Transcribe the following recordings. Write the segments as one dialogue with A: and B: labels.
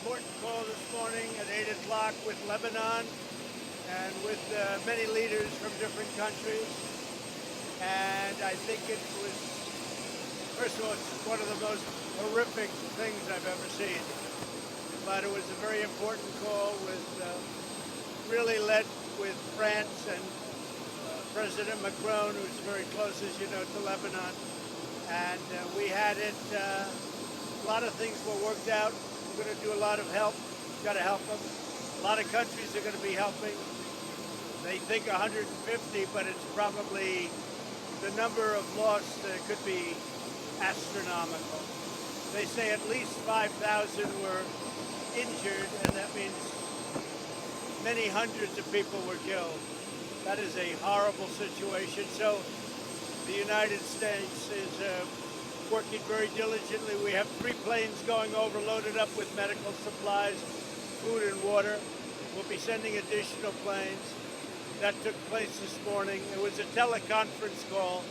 A: important call this morning at 8 o'clock with Lebanon and with many leaders from different countries. And I think it was, first of all, it's one of the most horrific things I've ever seen. But it was a very important call with really led with France and President Macron, who's very close, as you know, to Lebanon. And we had it, a lot of things were worked out. We're going to do a lot of help. Got to help them. A lot of countries are going to be helping. They think 150, but it's probably, the number of lost could be astronomical. They say at least 5,000 were injured, and that means many hundreds of people were killed. That is a horrible situation. So the United States is working very diligently. We have 3 planes going over, loaded up with medical supplies, food and water. We'll be sending additional planes. That took place this morning. It was a teleconference call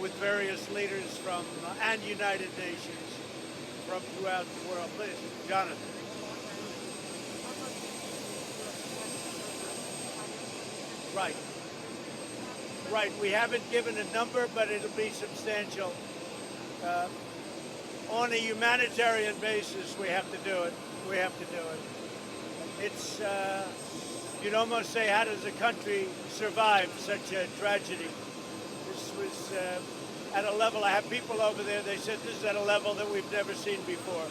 A: with various leaders from and United Nations from throughout the world. Please, Jonathan. Right. Right. We haven't given a number, but it'll be substantial. On a humanitarian basis, we have to do it. We have to do it. It's, you'd almost say, how does a country survive such a tragedy? This was at a level, I have people over there, they said this is at a level that we've never seen before.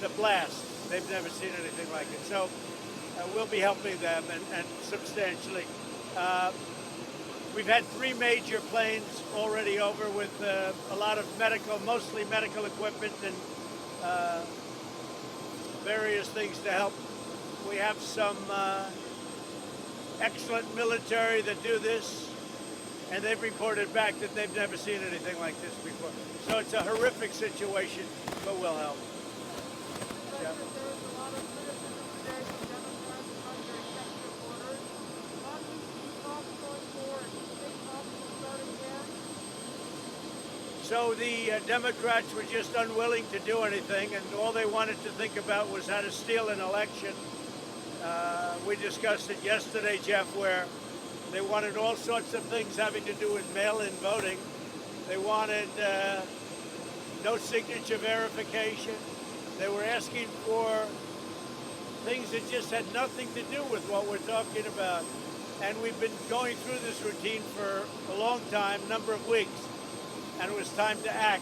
A: The blast, they've never seen anything like it. So we'll be helping them and substantially. We've had 3 major planes already over with a lot of medical, mostly medical equipment and various things to help. We have some excellent military that do this, and they've reported back that they've never seen anything like this before. So it's a horrific situation, but we'll help. Yeah. So the Democrats were just unwilling to do anything, and all they wanted to think about was how to steal an election. We discussed it yesterday, Jeff, where they wanted all sorts of things having to do with mail-in voting. They wanted no signature verification. They were asking for things that just had nothing to do with what we're talking about. And we've been going through this routine for a long time, number of weeks. And it was time to act.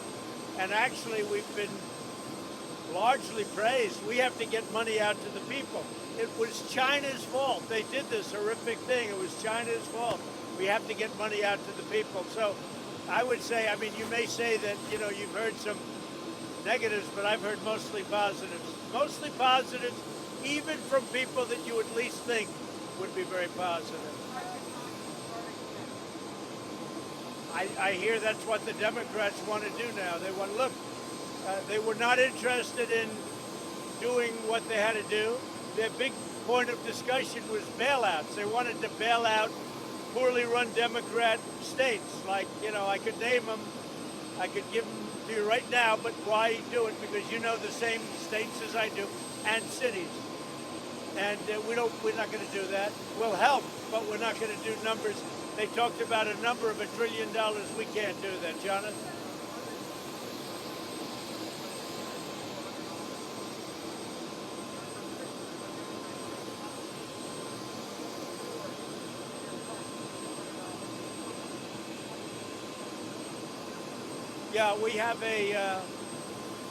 A: And actually, we've been largely praised. We have to get money out to the people. It was China's fault. They did this horrific thing. It was China's fault. We have to get money out to the people. So I would say, I mean, you may say that, you know, you've heard some negatives, but I've heard mostly positives. Mostly positives, even from people that you at least think would be very positive. I hear that's what the Democrats want to do now. They want, look, they were not interested in doing what they had to do. Their big point of discussion was bailouts. They wanted to bail out poorly run Democrat states. Like, you know, I could name them, I could give them to you right now, but why do it? Because you know the same states as I do, and cities. And we're not going to do that. We'll help, but we're not going to do numbers. They talked about a number of $1 trillion. We can't do that, Jonathan. Yeah, we have a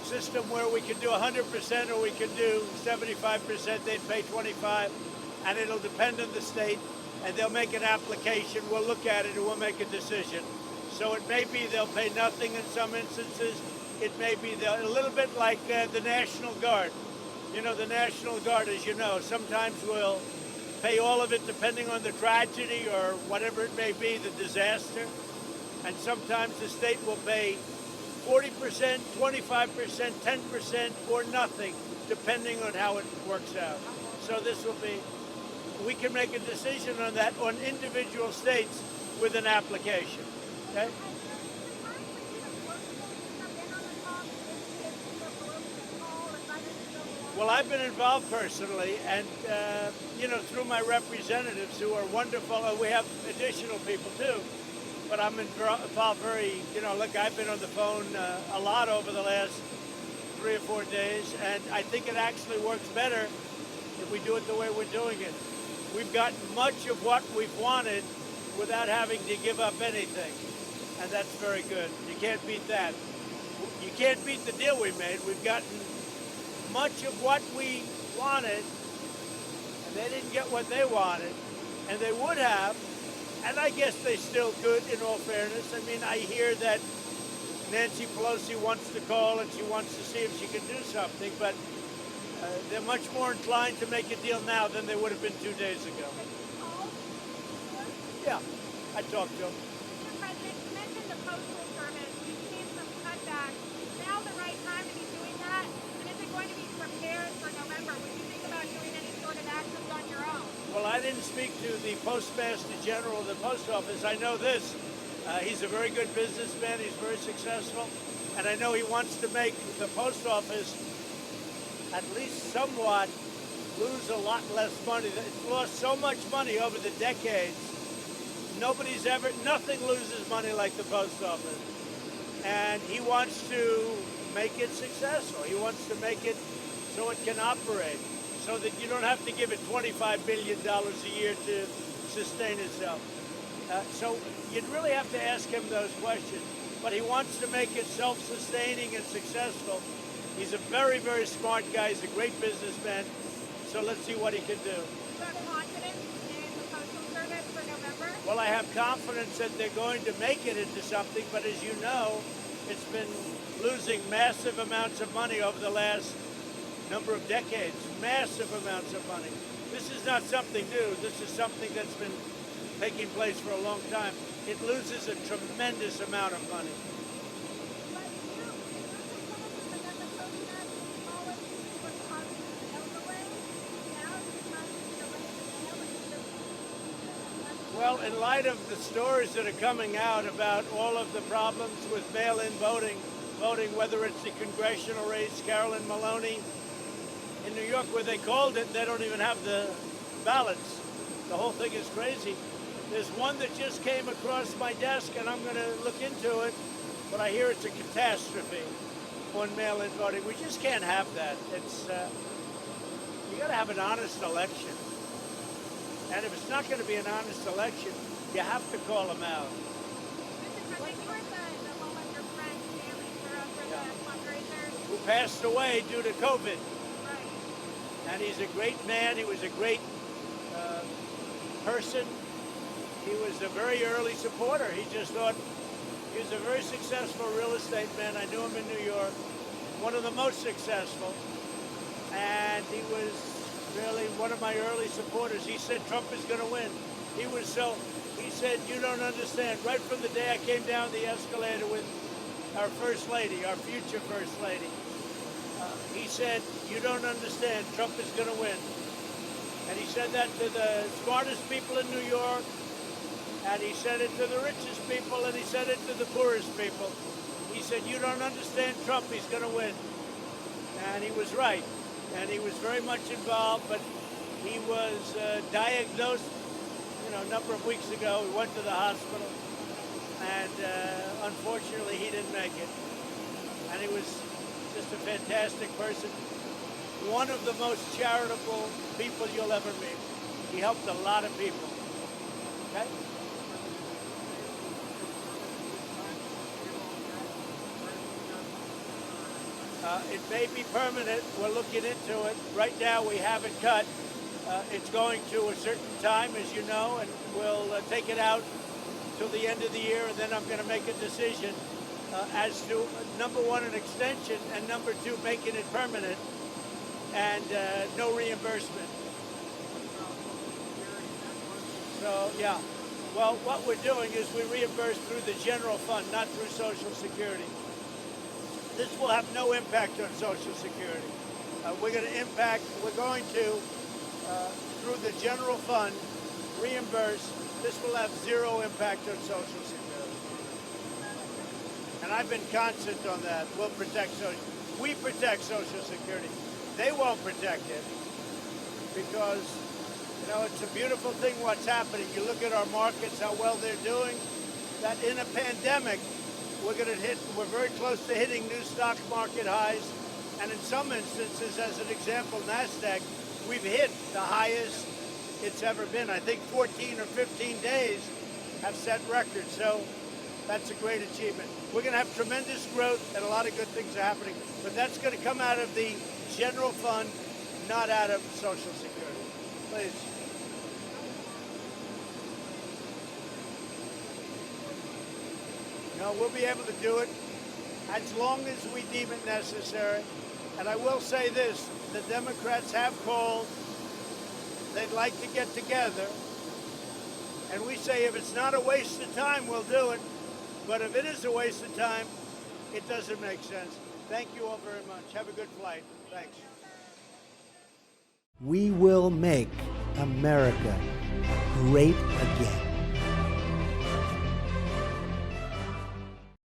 A: system where we can do 100% or we can do 75%. They'd pay 25%, and it'll depend on the state. And they'll make an application, we'll look at it, and we'll make a decision. So it may be they'll pay nothing in some instances. It may be a little bit like the National Guard. You know, the National Guard, as you know, sometimes will pay all of it depending on the tragedy or whatever it may be, the disaster. And sometimes the state will pay 40%, 25%, 10%, or nothing, depending on how it works out. So this will be, we can make a decision on that on individual states with an application. Okay? Well, I've been involved personally, and through my representatives who are wonderful, and we have additional people too. But I'm involved very, look, I've been on the phone a lot over the last 3 or 4 days, and I think it actually works better if we do it the way we're doing it. We've gotten much of what we've wanted without having to give up anything, and that's very good. You can't beat that. You can't beat the deal we made. We've gotten much of what we wanted, and they didn't get what they wanted, and they would have, and I guess they still could, in all fairness. I mean, I hear that Nancy Pelosi wants to call and she wants to see if she can do something, but they're much more inclined to make a deal now than they would have been 2 days ago. Yeah, I talked to them.
B: Mr. President, you mentioned the Postal Service. We've seen some cutbacks. Now the right time to be doing that? And is it going to be prepared for November? Would you think about doing any sort of actions on your own?
A: Well, I didn't speak to the Postmaster General of the Post Office. I know this. He's a very good businessman. He's very successful. And I know he wants to make the Post Office at least somewhat lose a lot less money. It's lost so much money over the decades. Nothing loses money like the Post Office. And he wants to make it successful. He wants to make it so it can operate, so that you don't have to give it $25 billion a year to sustain itself. So you'd really have to ask him those questions. But he wants to make it self-sustaining and successful. He's a very, very smart guy. He's a great businessman. So let's see what he can do.
B: You have confidence in the Postal Service for November?
A: Well, I have confidence that they're going to make it into something. But as you know, it's been losing massive amounts of money over the last number of decades. Massive amounts of money. This is not something new. This is something that's been taking place for a long time. It loses a tremendous amount of money. Well, in light of the stories that are coming out about all of the problems with mail-in voting, whether it's the congressional race, Carolyn Maloney, in New York where they called it, they don't even have the ballots. The whole thing is crazy. There's one that just came across my desk, and I'm going to look into it, but I hear it's a catastrophe on mail-in voting. We just can't have that. It's you got to have an honest election. And if it's not going to be an honest election, you have to call them out.
B: Mr. President, you were the home of your friend, Stanley Sura, for the fundraiser.
A: Who passed away due to COVID.
B: Right.
A: And he's a great man. He was a great person. He was a very early supporter. He just thought he was a very successful real estate man. I knew him in New York, one of the most successful. And he was really one of my early supporters. He said Trump is going to win. He said, you don't understand. Right from the day I came down the escalator with our First Lady, our future First Lady, he said, you don't understand. Trump is going to win. And he said that to the smartest people in New York, and he said it to the richest people, and he said it to the poorest people. He said, you don't understand Trump, he's going to win. And he was right. And he was very much involved, but he was diagnosed, a number of weeks ago. We went to the hospital, and unfortunately, he didn't make it. And he was just a fantastic person. One of the most charitable people you'll ever meet. He helped a lot of people. Okay? It may be permanent. We're looking into it. Right now, we haven't cut. It's going to a certain time, as you know, and we'll take it out till the end of the year, and then I'm going to make a decision as to, number one, an extension, and number two, making it permanent, and no reimbursement. So, yeah. Well, what we're doing is we reimburse through the general fund, not through Social Security. This will have no impact on Social Security. We're going to, through the general fund, reimburse. This will have zero impact on Social Security. And I've been constant on that. We protect Social Security. they won't protect it because, you know, it's a beautiful thing what's happening. You look at our markets, how well they're doing, that in a pandemic, we're very close to hitting new stock market highs. And in some instances, as an example, NASDAQ, we've hit the highest it's ever been. I think 14 or 15 days have set records. So that's a great achievement. We're going to have tremendous growth and a lot of good things are happening. But that's going to come out of the general fund, not out of Social Security. Please. No, we'll be able to do it as long as we deem it necessary. And I will say this, the Democrats have called, they'd like to get together. And we say if it's not a waste of time, we'll do it. But if it is a waste of time, it doesn't make sense. Thank you all very much. Have a good flight. Thanks.
C: We will make America great again.